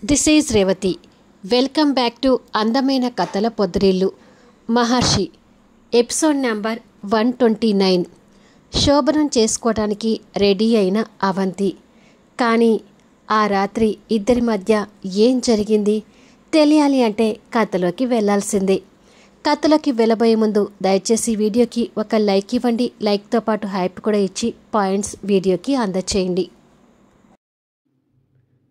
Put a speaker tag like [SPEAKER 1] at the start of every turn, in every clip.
[SPEAKER 1] This is Revathi. Welcome back to అందమైన కథల పొద్దురిల్లు. మహర్షి episode number 129. శోభనం చేసుకోవడానికి రెడీ అయిన అవంతి. కానీ ఆ రాత్రి ఇద్దరి మధ్య ఏం జరిగింది తెలియాలి అంటే కథలోకి వెళ్ళాల్సిందే. కథలోకి వెళ్ళబోయే ముందు దయచేసి వీడియోకి ఒక లైక్ ఇవ్వండి. లైక్తో పాటు హైప్ కూడా ఇచ్చి పాయింట్స్ వీడియోకి అందచేయండి.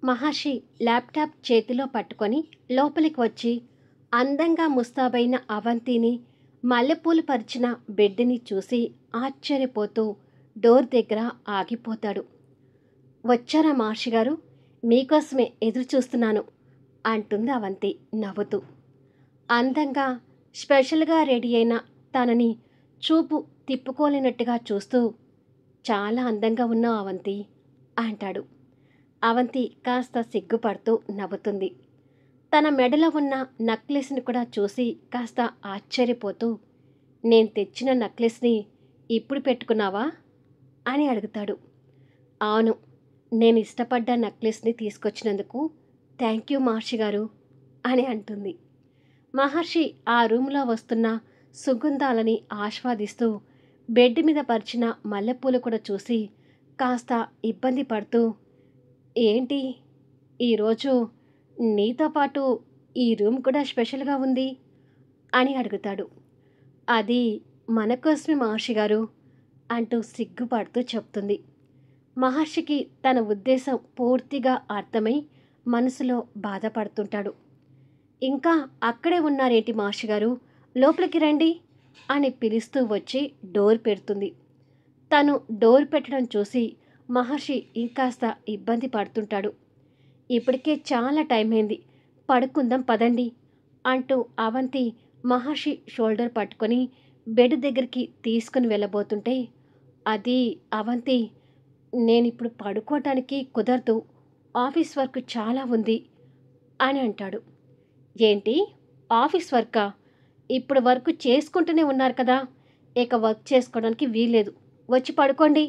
[SPEAKER 1] మహర్షి ల్యాప్టాప్ చేతిలో పట్టుకొని లోపలికి వచ్చి అందంగా ముస్తాబైన అవంతిని, మల్లెపూలు పరిచిన బెడ్ని చూసి ఆశ్చర్యపోతూ డోర్ దగ్గర ఆగిపోతాడు. వచ్చారా మహర్షి గారు? మీకోసమే ఎదురు చూస్తున్నాను అంటుంది అవంతి నవ్వుతూ. అందంగా స్పెషల్గా రెడీ అయిన తనని చూపు తిప్పుకోలేనట్టుగా చూస్తూ, చాలా అందంగా ఉన్నావు అవంతి అంటాడు. అవంతి కాస్త సిగ్గుపడుతూ నవ్వుతుంది. తన మెడలో ఉన్న నెక్లెస్ని కూడా చూసి కాస్త ఆశ్చర్యపోతూ, నేను తెచ్చిన నెక్లెస్ని ఇప్పుడు పెట్టుకున్నావా అని అడుగుతాడు. అవును, నేను ఇష్టపడ్డ నెక్లెస్ని తీసుకొచ్చినందుకు థ్యాంక్ యూ మహర్షి గారు అని అంటుంది. మహర్షి ఆ రూమ్లో వస్తున్న సుగంధాలని ఆస్వాదిస్తూ బెడ్ మీద పరిచిన మల్లెపూలు కూడా చూసి కాస్త ఇబ్బంది పడుతూ, ఏంటి ఈరోజు నీతో పాటు ఈ రూమ్ కూడా స్పెషల్గా ఉంది అని అడుగుతాడు. అది మన కోసమే మహర్షి గారు అంటూ సిగ్గుపడుతూ చెప్తుంది. మహర్షికి తన ఉద్దేశం పూర్తిగా అర్థమై మనసులో బాధపడుతుంటాడు. ఇంకా అక్కడే ఉన్నారేంటి మహర్షి గారు, లోపలికి రండి అని పిలుస్తూ వచ్చి డోర్ పెడుతుంది. తను డోర్ పెట్టడం చూసి మహర్షి ఇంకాస్త ఇబ్బంది పడుతుంటాడు. ఇప్పటికే చాలా టైం అయింది, పడుకుందాం పదండి అంటూ అవంతి మహర్షి షోల్డర్ పట్టుకొని బెడ్ దగ్గరికి తీసుకుని వెళ్ళబోతుంటే, అది అవంతి, నేనిప్పుడు పడుకోవటానికి కుదరదు, ఆఫీస్ వర్క్ చాలా ఉంది అని అంటాడు. ఏంటి ఆఫీస్ వర్కా? ఇప్పుడు వర్క్ చేసుకుంటూనే ఉన్నారు కదా, ఇక వర్క్ చేసుకోవడానికి వీల్లేదు, వచ్చి పడుకోండి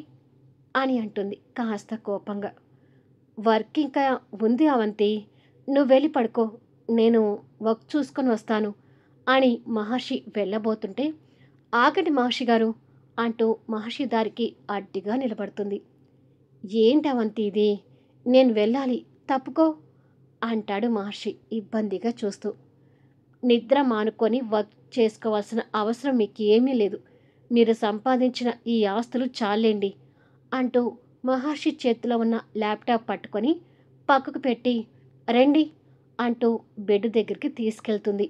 [SPEAKER 1] అని అంటుంది కాస్త కోపంగా. వర్క్ ఇంకా ఉంది అవంతి, నువ్వు వెళ్ళి పడుకో, నేను వర్క్ చూసుకొని వస్తాను అని మహర్షి వెళ్ళబోతుంటే, ఆగండి మహర్షి గారు అంటూ మహర్షి దారికి అడ్డుగా నిలబడుతుంది. ఏంటి అవంతి ఇది, నేను వెళ్ళాలి, తప్పుకో అంటాడు మహర్షి ఇబ్బందిగా చూస్తూ. నిద్ర మానుకొని వర్క్ చేసుకోవాల్సిన అవసరం మీకు ఏమీ లేదు, మీరు సంపాదించిన ఈ ఆస్తులు చాలేండి అంటూ మహర్షి చేతిలో ఉన్న ల్యాప్టాప్ పట్టుకొని పక్కకు పెట్టి రండి అంటూ బెడ్ దగ్గరికి తీసుకెళ్తుంది.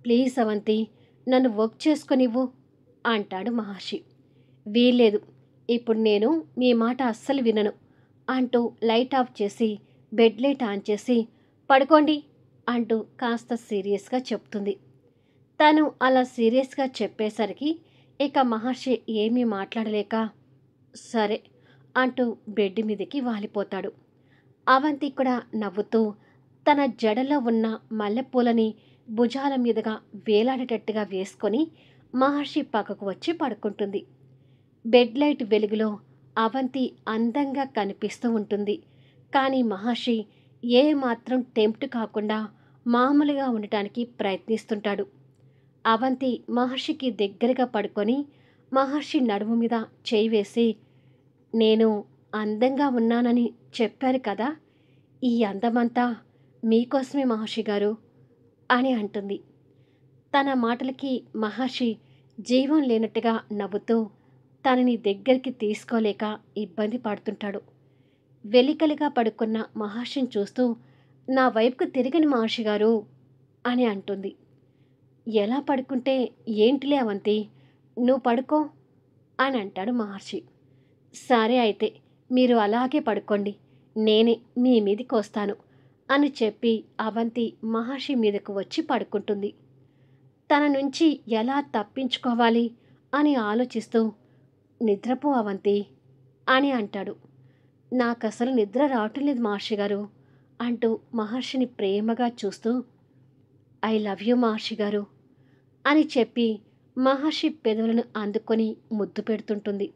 [SPEAKER 1] ప్లీజ్ అవంతి, నన్ను వర్క్ చేసుకొనివ్వు అంటాడు మహర్షి. వీల్లేదు, ఇప్పుడు నేను మీ మాట అస్సలు వినను అంటూ లైట్ ఆఫ్ చేసి బెడ్ లైట్ ఆన్ చేసి పడుకోండి అంటూ కాస్త సీరియస్గా చెప్తుంది. తను అలా సీరియస్గా చెప్పేసరికి ఇక మహర్షి ఏమీ మాట్లాడలేక సరే అంటూ బెడ్ మీదకి వాలిపోతాడు. అవంతి కూడా నవ్వుతూ తన జడలో ఉన్న మల్లెపూలని భుజాల మీదుగా వేలాడేటట్టుగా వేసుకొని మహర్షి పక్కకు వచ్చి పడుకుంటుంది. బెడ్ లైట్ వెలుగులో అవంతి అందంగా కనిపిస్తూ ఉంటుంది. కానీ మహర్షి ఏ మాత్రం టెంప్ట్ కాకుండా మామూలుగా ఉండటానికి ప్రయత్నిస్తుంటాడు. అవంతి మహర్షికి దగ్గరగా పడుకొని మహర్షి నడుము మీద చేయి వేసి, నేను అందంగా ఉన్నానని చెప్పారు కదా, ఈ అందమంతా మీకోసమే మహర్షి గారు అని అంటుంది. తన మాటలకి మహర్షి జీవం లేనట్టుగా నవ్వుతూ తనని దగ్గరికి తీసుకోలేక ఇబ్బంది పడుతుంటాడు. వెలికలిగా పడుకున్న మహర్షిని చూస్తూ, నా వైపుకు తిరిగిన మహర్షి గారు అని అంటుంది. ఎలా పడుకుంటే ఏంటిలే అవంతి, నువ్వు పడుకో అని అంటాడు మహర్షి. సరే అయితే మీరు అలాగే పడుకోండి, నేనే మీ మీదికి వస్తాను అని చెప్పి అవంతి మహర్షి మీదకు వచ్చి పడుకుంటుంది. తన నుంచి ఎలా తప్పించుకోవాలి అని ఆలోచిస్తూ, నిద్రపో అవంతి అని అంటాడు. నాకు అసలు నిద్ర రావటం లేదు మహర్షి గారు అంటూ మహర్షిని ప్రేమగా చూస్తూ, ఐ లవ్ యూ మహర్షి గారు అని చెప్పి మహర్షి పెదవులను అందుకొని ముద్దు పెడుతుంటుంది.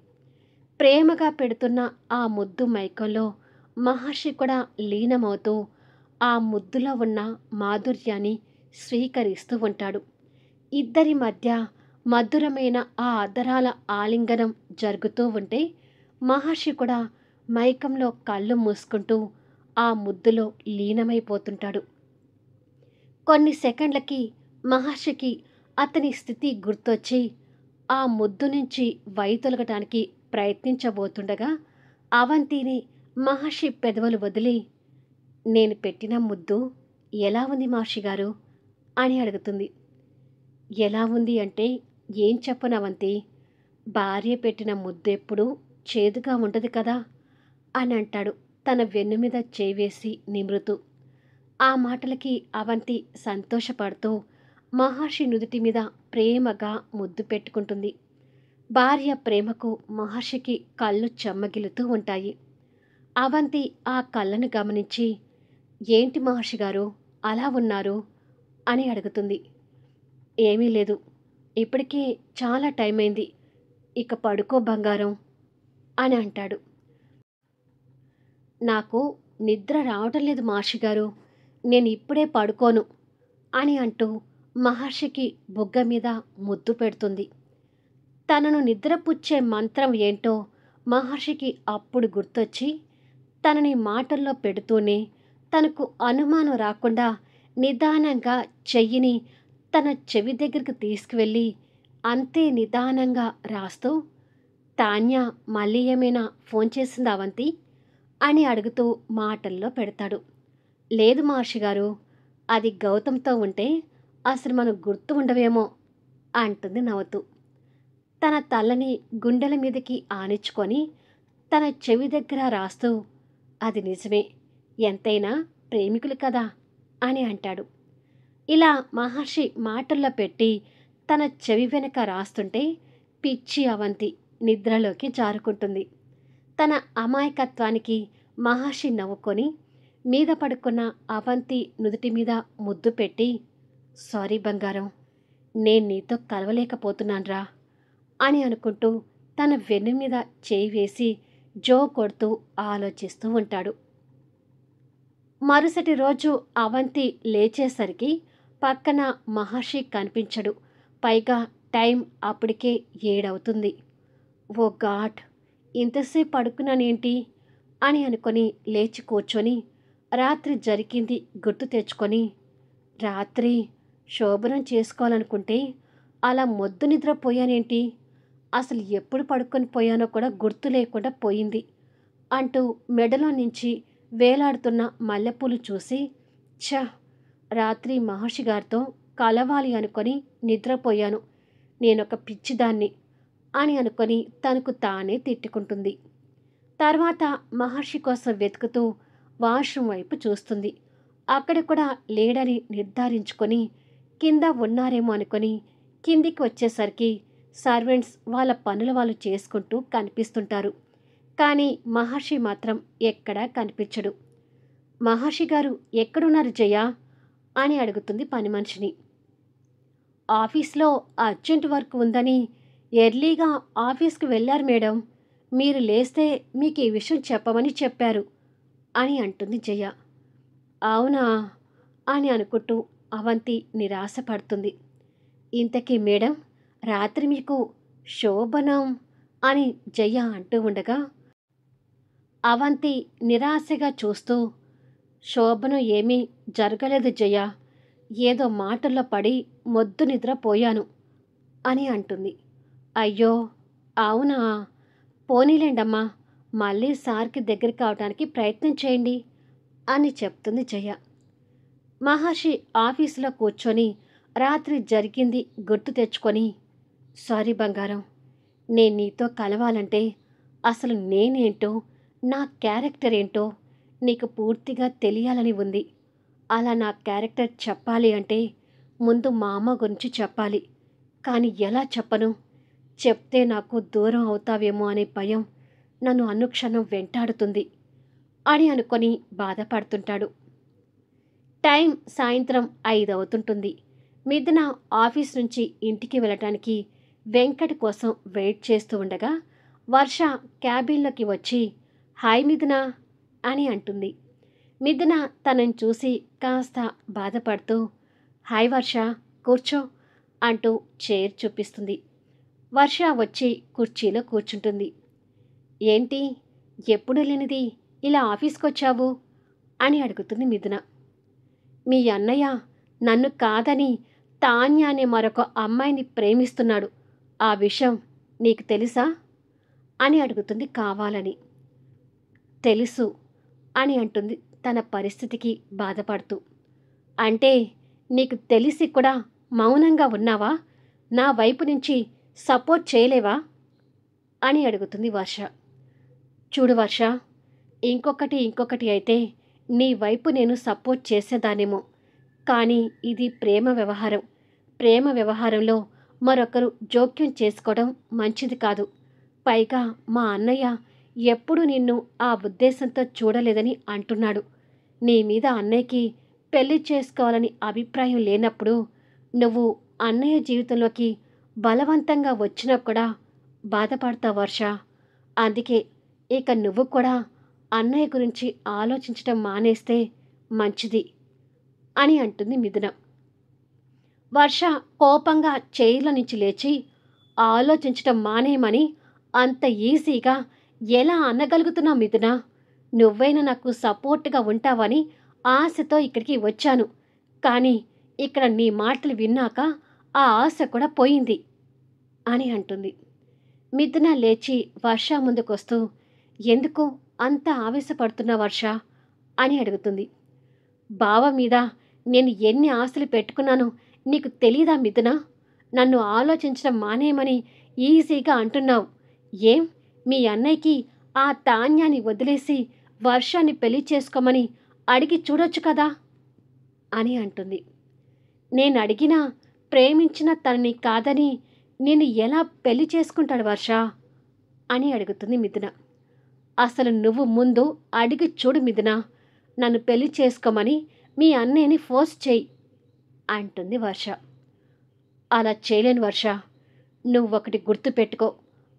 [SPEAKER 1] ప్రేమగా పెడుతున్న ఆ ముద్దు మైకంలో మహర్షి కూడా లీనమవుతూ ఆ ముద్దులో ఉన్న మాధుర్యాన్ని స్వీకరిస్తూ ఉంటాడు. ఇద్దరి మధ్య మధురమైన ఆ అధరాల ఆలింగనం జరుగుతూ ఉంటే మహర్షి కూడా మైకంలో కళ్ళు మూసుకుంటూ ఆ ముద్దులో లీనమైపోతుంటాడు. కొన్ని సెకండ్లకి మహర్షికి అతని స్థితి గుర్తొచ్చి ఆ ముద్దు నుంచి వైదొలగటానికి ప్రయత్నించబోతుండగా అవంతిని మహర్షి పెదవులు వదిలి, నేను పెట్టిన ముద్దు ఎలా ఉంది మహర్షి గారు అని అడుగుతుంది. ఎలా ఉంది అంటే ఏం చెప్పను అవంతి, భార్య పెట్టిన ముద్దు ఎప్పుడు చేదుగా ఉండదు కదా అని అంటాడు తన వెన్ను మీద చేయి వేసి నిమురుతూ. ఆ మాటలకి అవంతి సంతోషపడుతూ మహర్షి నుదుటి మీద ప్రేమగా ముద్దు పెట్టుకుంటుంది. భార్య ప్రేమకు మహర్షికి కళ్ళు చెమ్మగిలుతూ ఉంటాయి. అవంతి ఆ కళ్ళను గమనించి, ఏంటి మహర్షి గారు అలా ఉన్నారు అని అడుగుతుంది. ఏమీ లేదు, ఇప్పటికే చాలా టైం అయింది, ఇక పడుకో బంగారం అని అంటాడు. నాకు నిద్ర రావటం లేదు మహర్షి గారు, నేను ఇప్పుడే పడుకోను అని అంటూ మహర్షికి బుగ్గ మీద ముద్దు పెడుతుంది. తనను నిద్రపుచ్చే మంత్రం ఏంటో మహర్షికి అప్పుడు గుర్తొచ్చి తనని మాటల్లో పెడుతూనే తనకు అనుమానం రాకుండా నిదానంగా చెయ్యిని తన చెవి దగ్గరికి తీసుకువెళ్ళి అంతే నిదానంగా రాస్తూ, తాన్య మళ్ళీ ఏమైనా ఫోన్ చేసిందా అవంతి అని అడుగుతూ మాటల్లో పెడతాడు. లేదు మహర్షి గారు, అది గౌతమ్తో ఉంటే అసలు మనం గుర్తు ఉండవేమో అంటుంది నవ్వుతూ. తన తలని గుండెల మీదకి ఆనించుకొని తన చెవి దగ్గర రాస్తూ, అది నిజమే, ఎంతైనా ప్రేమికులు కదా అని అంటాడు. ఇలా మహర్షి మాటల్లో పెట్టి తన చెవి వెనక రాస్తుంటే పిచ్చి అవంతి నిద్రలోకి జారుకుంటుంది. తన అమాయకత్వానికి మహర్షి నవ్వుకొని మీద పడుకున్న అవంతి నుదుటి మీద ముద్దు పెట్టి, సారీ బంగారం, నేను నీతో కలవలేకపోతున్నాన్రా అని అనుకుంటూ తన వెన్ను మీద చేయి వేసి జో కొడుతూ ఆలోచిస్తూ ఉంటాడు. మరుసటి రోజు అవంతి లేచేసరికి పక్కన మహర్షి కనిపించడు. పైగా టైం అప్పటికే 7 అవుతుంది. ఓ గాడ్, ఇంతసేపు పడుకున్నానేంటి అని అనుకొని లేచి కూర్చొని రాత్రి జరిగింది గుర్తు తెచ్చుకొని, రాత్రి శోభనం చేసుకోవాలనుకుంటే అలా మొద్దు నిద్రపోయానేంటి, అసలు ఎప్పుడు పడుకొని పోయానో కూడా గుర్తు లేకుండా పోయింది అంటూ మెడలో నుంచి వేలాడుతున్న మల్లెపూలు చూసి, ఛ, రాత్రి మహర్షి గారితో కలవాలి అనుకొని నిద్రపోయాను, నేనొక పిచ్చిదాన్ని అని అనుకొని తనకు తానే తిట్టుకుంటుంది. తర్వాత మహర్షి కోసం వెతుకుతూ వాష్రూమ్ వైపు చూస్తుంది. అక్కడ కూడా లేడని నిర్ధారించుకొని కింద ఉన్నారేమో అనుకొని కిందికి వచ్చేసరికి సర్వెంట్స్ వాళ్ళ పనులు వాళ్ళు చేసుకుంటూ కనిపిస్తుంటారు. కానీ మహర్షి మాత్రం ఎక్కడా కనిపించడు. మహర్షి గారు ఎక్కడున్నారు జయ అని అడుగుతుంది పని మనిషిని. ఆఫీస్లో అర్జెంట్ వర్క్ ఉందని ఎర్లీగా ఆఫీస్కి వెళ్ళారు మేడం, మీరు లేస్తే మీకు ఈ విషయం చెప్పమని చెప్పారు అని అంటుంది జయ. అవునా అని అనుకుంటూ అవంతి నిరాశపడుతుంది. ఇంతకీ మేడం, రాత్రి మీకు శోభనం అని జయ అంటూ ఉండగా అవంతి నిరాశగా చూస్తూ, శోభనం ఏమీ జరగలేదు జయ, ఏదో మాటల్లో పడి మొద్దు నిద్రపోయాను అని అంటుంది. అయ్యో అవునా, పోనీలేండమ్మా, మళ్ళీ సార్కి దగ్గర కావడానికి ప్రయత్నం చేయండి అని చెప్తుంది జయ. మహర్షి ఆఫీసులో కూర్చొని రాత్రి జరిగింది గుర్తు తెచ్చుకొని, సారీ బంగారం, నేను నీతో కలవాలంటే అసలు నేనేంటో, నా క్యారెక్టర్ ఏంటో నీకు పూర్తిగా తెలియాలని ఉంది. అలా నా క్యారెక్టర్ చెప్పాలి అంటే ముందు మా అమ్మ గురించి చెప్పాలి. కానీ ఎలా చెప్పను, చెప్తే నాకు దూరం అవుతావేమో అనే భయం నన్ను అనుక్షణం వెంటాడుతుంది అని అనుకొని బాధపడుతుంటాడు. టైం సాయంత్రం 5 అవుతుంటుంది. మిథున ఆఫీస్ నుంచి ఇంటికి వెళ్ళటానికి వెంకట్ కోసం వెయిట్ చేస్తూ ఉండగా వర్ష క్యాబిన్లోకి వచ్చి, హాయ్ మిథున అని అంటుంది. మిథున తనని చూసి కాస్త బాధపడుతూ, హాయ్ వర్ష, కూర్చో అంటూ చైర్ చూపిస్తుంది. వర్ష వచ్చి కుర్చీలో కూర్చుంటుంది. ఏంటి, ఎప్పుడు లేనిది ఇలా ఆఫీస్కొచ్చావు అని అడుగుతుంది మిథున. మీ అన్నయ్య నన్ను కాదని తాన్య అనే మరొక అమ్మాయిని ప్రేమిస్తున్నాడు. ఆ విషయం నీకు తెలుసా అని అడుగుతుంది కావాలని. తెలుసు అని అంటుంది తన పరిస్థితికి బాధపడుతూ. అంటే నీకు తెలిసి కూడా మౌనంగా ఉన్నావా? నా వైపు నుంచి సపోర్ట్ చేయలేవా అని అడుగుతుంది వర్ష. చూడు వర్ష, ఇంకొకటి అయితే నీ వైపు నేను సపోర్ట్ చేసేదానేమో. కానీ ఇది ప్రేమ వ్యవహారం. ప్రేమ వ్యవహారంలో మరొకరు జోక్యం చేసుకోవడం మంచిది కాదు. పైగా మా అన్నయ్య ఎప్పుడూ నిన్ను ఆ ఉద్దేశంతో చూడలేదని అంటున్నాడు. నీ మీద అన్నయ్యకి పెళ్లి చేసుకోవాలని అభిప్రాయం లేనప్పుడు నువ్వు అన్నయ్య జీవితంలోకి బలవంతంగా వచ్చినా కూడా బాధపడతావు వర్ష. అందుకే ఇక నువ్వు కూడా అన్నయ్య గురించి ఆలోచించడం మానేస్తే మంచిది అని అంటుంది మిథున. వర్ష కోపంగా చైర్ల నుంచి లేచి, ఆలోచించటం మానేయమని అంత ఈజీగా ఎలా అనగలుగుతున్నావు మిథున? నువ్వైనా నాకు సపోర్ట్గా ఉంటావని ఆశతో ఇక్కడికి వచ్చాను. కానీ ఇక్కడ నీ మాటలు విన్నాక ఆ ఆశ కూడా పోయింది అని అంటుంది. మిథున లేచి వర్ష ముందుకొస్తూ, ఎందుకు అంత ఆవేశపడుతున్నా వర్ష అని అడుగుతుంది. బావ మీద నేను ఎన్ని ఆశలు పెట్టుకున్నానో నీకు తెలీదా మిథున? నన్ను ఆలోచించడం మానేయమని ఈజీగా అంటున్నావు. ఏం, మీ అన్నయ్యకి ఆ తాన్యాన్ని వదిలేసి వర్షాన్ని పెళ్లి చేసుకోమని అడిగి చూడొచ్చు కదా అని అంటుంది. నేను అడిగినా ప్రేమించిన తనని కాదని నేను ఎలా పెళ్లి చేసుకుంటాడు వర్ష అని అడుగుతుంది మిథున. అసలు నువ్వు ముందు అడిగి చూడు మిథున, నన్ను పెళ్లి చేసుకోమని మీ అన్నయ్యని ఫోర్స్ చేయి అంటుంది వర్ష. అలా చేయలేను వర్ష, నువ్వొకటి గుర్తుపెట్టుకో.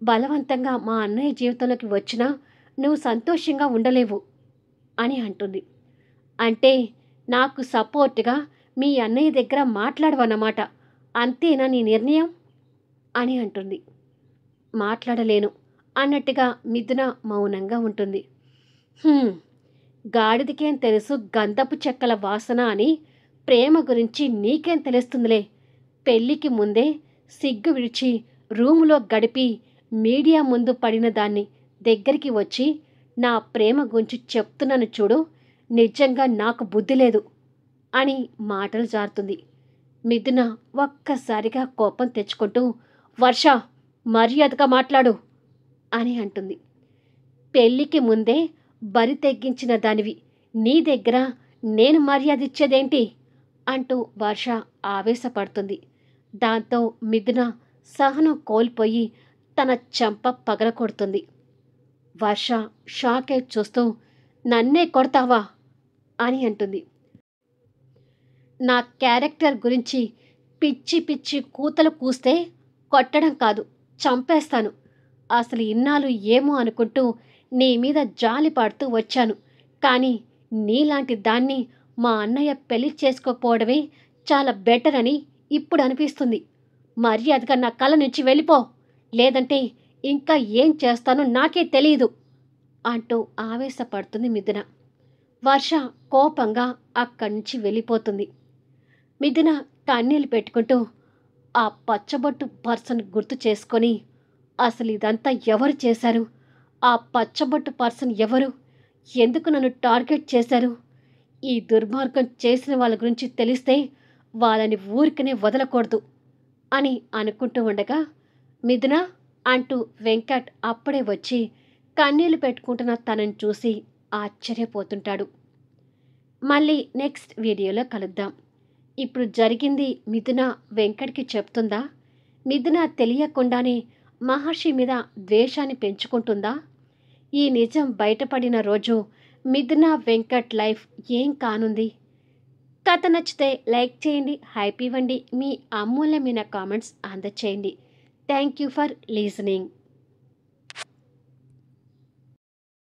[SPEAKER 1] బలవంతంగా మా అన్నయ్య జీవితంలోకి వచ్చినా నువ్వు సంతోషంగా ఉండలేవు అని అంటుంది. అంటే నాకు సపోర్ట్గా మీ అన్నయ్య దగ్గర మాట్లాడవన్నమాట, అంతేనా నీ నిర్ణయం అని అంటుంది. మాట్లాడలేను అన్నట్టుగా మిథున మౌనంగా ఉంటుంది. గాడిదకేం తెలుసు గంధపు చెక్కల వాసన అని ప్రేమ గురించి నీకేం తెలుస్తుందిలే. పెళ్ళికి ముందే సిగ్గు విడిచి రూములో గడిపి మీడియా ముందు పడిన దాన్ని దగ్గరికి వచ్చి నా ప్రేమ గురించి చెప్తున్నాను చూడు, నిజంగా నాకు బుద్ధి లేదు అని మాటలు జారుతుంది. మిథున ఒక్కసారిగా కోపం తెచ్చుకుంటూ, వర్ష మర్యాదగా మాట్లాడు అని అంటుంది. పెళ్ళికి ముందే బరి తెగ్గించిన దానివి, నీ దగ్గర నేను మర్యాద ఇచ్చేదేంటి అంటూ వర్ష ఆవేశపడుతుంది. దాంతో మిథున సహనం కోల్పోయి తన చెంప పగలకొడుతుంది. వర్ష షాక్ అయి చూస్తూ, నన్నే కొడతావా అని అంటుంది. నా క్యారెక్టర్ గురించి పిచ్చి పిచ్చి కూతలు కూస్తే కొట్టడం కాదు, చంపేస్తాను. అసలు ఇన్నాళ్ళు ఏమో అనుకుంటూ నీ మీద జాలి పడుతూ వచ్చాను. కానీ నీలాంటి దాన్ని మా అన్నయ్య పెళ్లి చేసుకోకపోవడమే చాలా బెటర్ అని ఇప్పుడు అనిపిస్తుంది. మర్యాదగా నా కళ్ళ నుంచి వెళ్ళిపో, లేదంటే ఇంకా ఏం చేస్తానో నాకే తెలియదు అంటూ ఆవేశపడుతుంది మిథున. వర్ష కోపంగా అక్కడి నుంచి వెళ్ళిపోతుంది. మిథున కన్నీళ్ళు పెట్టుకుంటూ ఆ పచ్చబొట్టు పర్సన్ గుర్తు చేసుకొని, అసలు ఇదంతా ఎవరు చేశారు? ఆ పచ్చబొట్టు పర్సన్ ఎవరు? ఎందుకు నన్ను టార్గెట్ చేశారు? ఈ దుర్మార్గం చేసిన వాళ్ళ గురించి తెలిస్తే వాళ్ళని ఊరికనే వదలకూడదు అని అనుకుంటూ ఉండగా, మిథున అంటూ వెంకట్ అప్పుడే వచ్చి కన్నీళ్లు పెట్టుకుంటున్న తనని చూసి ఆశ్చర్యపోతుంటాడు. మళ్ళీ నెక్స్ట్ వీడియోలో కలుద్దాం. ఇప్పుడు జరిగింది మిథున వెంకట్కి చెప్తుందా? మిథున తెలియకుండానే మహర్షి మీద ద్వేషాన్ని పెంచుకుంటుందా? ఈ నిజం బయటపడిన రోజు మిథున వెంకట్ లైఫ్ ఏం కానుంది? కథ నచ్చితే లైక్ చేయండి, హైప్ ఇవ్వండి, మీ అమూల్యమైన కామెంట్స్ అందచేయండి. Thank you for లీజనింగ్.